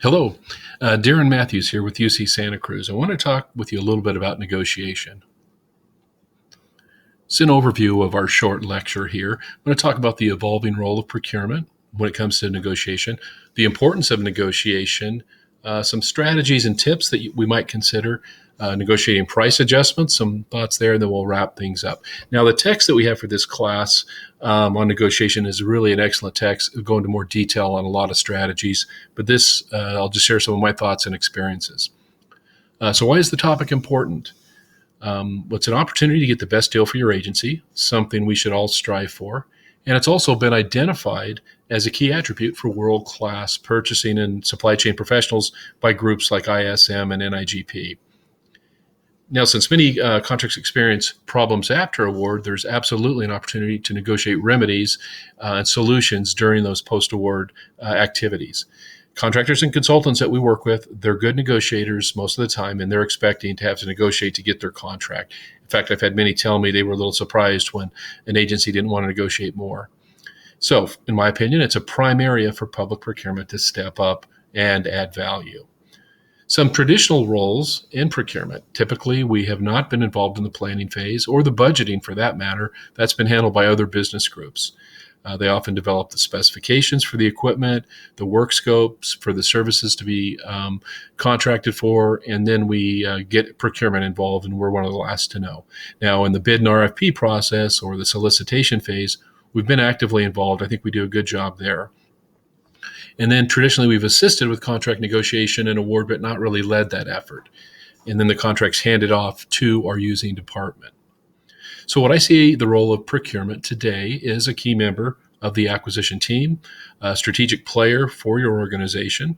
Hello, Darren Matthews here with UC Santa Cruz. I want to talk with you a little bit about negotiation. It's an overview of our short lecture here. I'm going to talk about the evolving role of procurement when it comes to negotiation, the importance of negotiation, some strategies and tips that we might consider, negotiating price adjustments, some thoughts there, and then we'll wrap things up. Now, the text that we have for this class on negotiation is really an excellent text. It'll go into more detail on a lot of strategies, but this, I'll just share some of my thoughts and experiences. So why is the topic important? It's an opportunity to get the best deal for your agency, something we should all strive for. And it's also been identified as a key attribute for world-class purchasing and supply chain professionals by groups like ISM and NIGP. Now, since many contracts experience problems after award, there's absolutely an opportunity to negotiate remedies and solutions during those post-award activities. Contractors and consultants that we work with, they're good negotiators most of the time, and they're expecting to have to negotiate to get their contract. In fact, I've had many tell me they were a little surprised when an agency didn't want to negotiate more. So, in my opinion, it's a prime area for public procurement to step up and add value. Some traditional roles in procurement, typically we have not been involved in the planning phase or the budgeting for that matter. That's been handled by other business groups. They often develop the specifications for the equipment, the work scopes for the services to be contracted for, and then we get procurement involved, and we're one of the last to know. Now, in the bid and RFP process or the solicitation phase, we've been actively involved. I think we do a good job there. And then traditionally, we've assisted with contract negotiation and award, but not really led that effort. And then the contract's handed off to our using department. So what I see the role of procurement today is a key member of the acquisition team, a strategic player for your organization.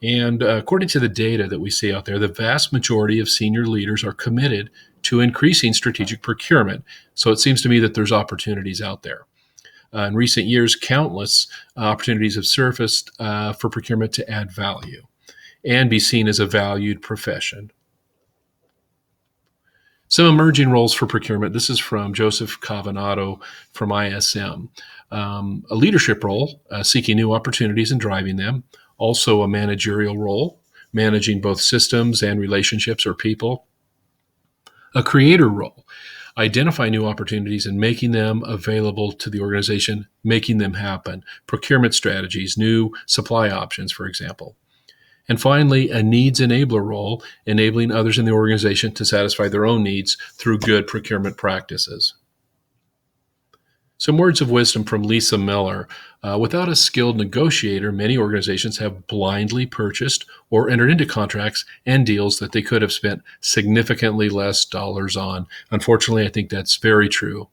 And according to the data that we see out there, the vast majority of senior leaders are committed to increasing strategic procurement. So it seems to me that there's opportunities out there. In recent years, countless opportunities have surfaced for procurement to add value and be seen as a valued profession. Some emerging roles for procurement. This is from Joseph Cavanato from ISM. A leadership role, seeking new opportunities and driving them. Also a managerial role, managing both systems and relationships or people. A creator role, identify new opportunities and making them available to the organization, making them happen. Procurement strategies, new supply options, for example. And finally, a needs enabler role, enabling others in the organization to satisfy their own needs through good procurement practices. Some words of wisdom from Lisa Miller. Without a skilled negotiator, many organizations have blindly purchased or entered into contracts and deals that they could have spent significantly less dollars on. Unfortunately, I think that's very true.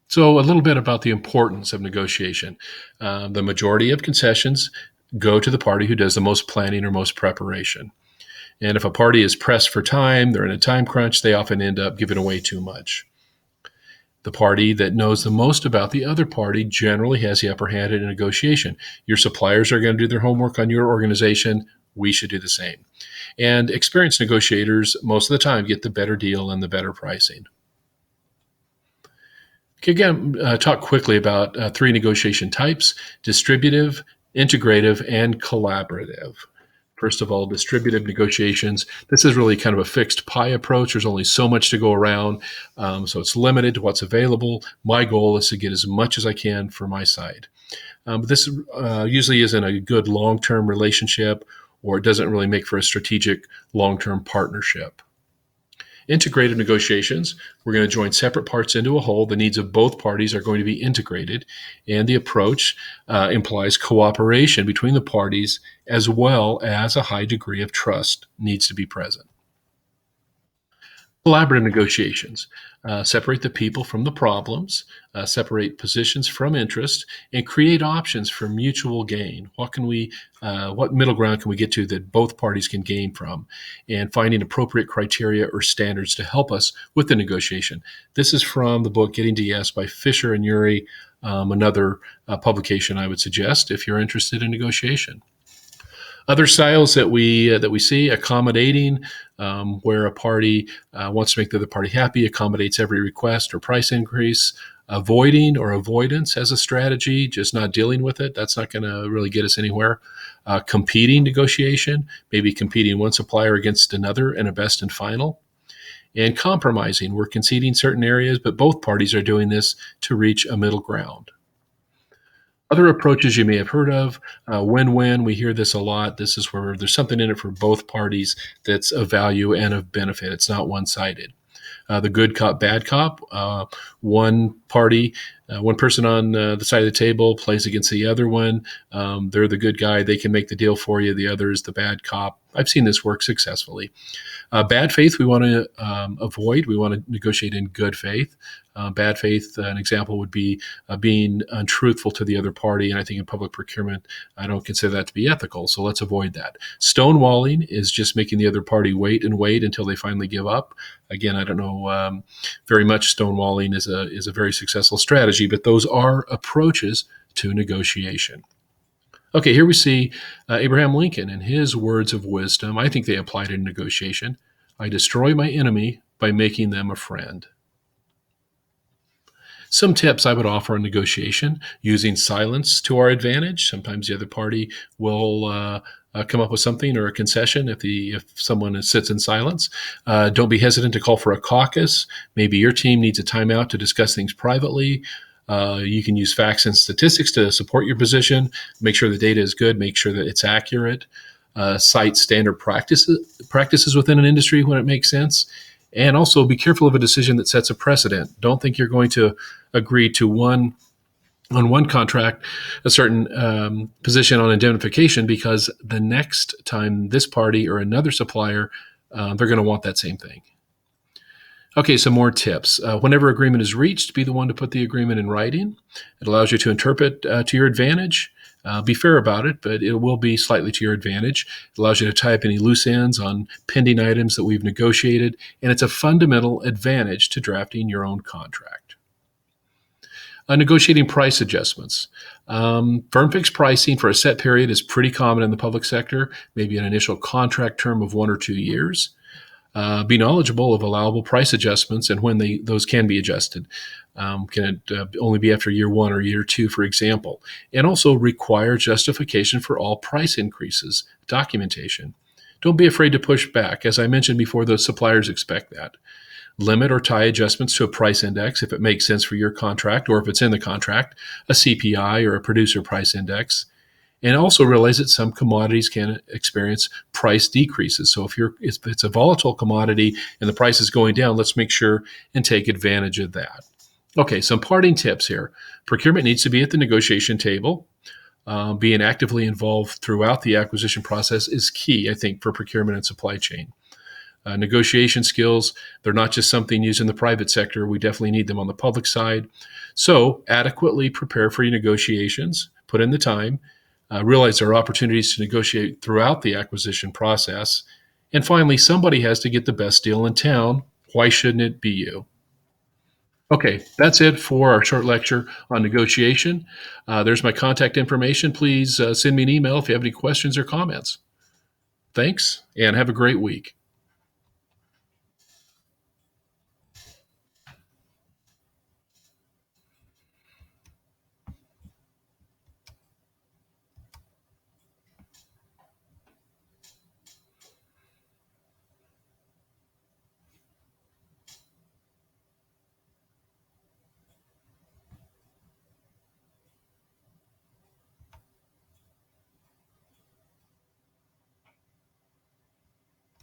So a little bit about the importance of negotiation. The majority of concessions go to the party who does the most planning or most preparation. And if a party is pressed for time, they're in a time crunch, they often end up giving away too much. The party that knows the most about the other party generally has the upper hand in a negotiation. Your suppliers are going to do their homework on your organization. We should do the same. And experienced negotiators most of the time get the better deal and the better pricing. Okay, again, talk quickly about three negotiation types: distributive, integrative, and collaborative. First of all, distributive negotiations. This is really kind of a fixed pie approach. There's only so much to go around, so it's limited to what's available. My goal is to get as much as I can for my side. But this usually isn't a good long-term relationship, or it doesn't really make for a strategic long-term partnership. Integrated negotiations, we're going to join separate parts into a whole. The needs of both parties are going to be integrated, and the approach implies cooperation between the parties as well as a high degree of trust needs to be present. Collaborative negotiations separate the people from the problems, separate positions from interest, and create options for mutual gain. What middle ground can we get to that both parties can gain from? And finding appropriate criteria or standards to help us with the negotiation. This is from the book Getting to Yes by Fisher and Ury, another publication I would suggest if you're interested in negotiation. Other styles that we see: accommodating, where a party wants to make the other party happy, accommodates every request or price increase. Avoiding or avoidance as a strategy, just not dealing with it, that's not going to really get us anywhere. Competing negotiation, maybe competing one supplier against another in a best and final. And compromising, we're conceding certain areas, but both parties are doing this to reach a middle ground. Other approaches you may have heard of, win-win, we hear this a lot. This is where there's something in it for both parties that's of value and of benefit. It's not one-sided. The good cop, bad cop. One party, one person on the side of the table plays against the other one. They're the good guy. They can make the deal for you. The other is the bad cop. I've seen this work successfully. Bad faith, we want to avoid. We want to negotiate in good faith. Bad faith, an example would be being untruthful to the other party. And I think in public procurement, I don't consider that to be ethical. So let's avoid that. Stonewalling is just making the other party wait and wait until they finally give up. Again, I don't know very much stonewalling is a very successful strategy, but those are approaches to negotiation. Okay, here we see Abraham Lincoln and his words of wisdom. I think they applied in negotiation. I destroy my enemy by making them a friend. Some tips I would offer in negotiation: using silence to our advantage. Sometimes the other party will come up with something or a concession if someone sits in silence. Don't be hesitant to call for a caucus. Maybe your team needs a timeout to discuss things privately. You can use facts and statistics to support your position. Make sure the data is good. Make sure that it's accurate. Cite standard practices within an industry when it makes sense. And also be careful of a decision that sets a precedent. Don't think you're going to agree to on one contract a certain position on indemnification, because the next time this party or another supplier, they're going to want that same thing. Okay, some more tips. Whenever agreement is reached, be the one to put the agreement in writing. It allows you to interpret to your advantage. Be fair about it, but it will be slightly to your advantage. It allows you to tie up any loose ends on pending items that we've negotiated, and it's a fundamental advantage to drafting your own contract. Negotiating price adjustments. Firm fixed pricing for a set period is pretty common in the public sector, maybe an initial contract term of 1 or 2 years. Be knowledgeable of allowable price adjustments and when those can be adjusted. Can it only be after year 1 or year 2, for example? And also require justification for all price increases, documentation. Don't be afraid to push back. As I mentioned before, those suppliers expect that. Limit or tie adjustments to a price index if it makes sense for your contract, or if it's in the contract, a CPI or a producer price index. And also realize that some commodities can experience price decreases. So if it's a volatile commodity and the price is going down, let's make sure and take advantage of that. Okay, some parting tips here. Procurement needs to be at the negotiation table. Being actively involved throughout the acquisition process is key, I think, for procurement and supply chain. Negotiation skills, they're not just something used in the private sector. We definitely need them on the public side. So adequately prepare for your negotiations, put in the time, realize there are opportunities to negotiate throughout the acquisition process. And finally, somebody has to get the best deal in town. Why shouldn't it be you? Okay, that's it for our short lecture on negotiation. There's my contact information. Please send me an email if you have any questions or comments. Thanks, and have a great week.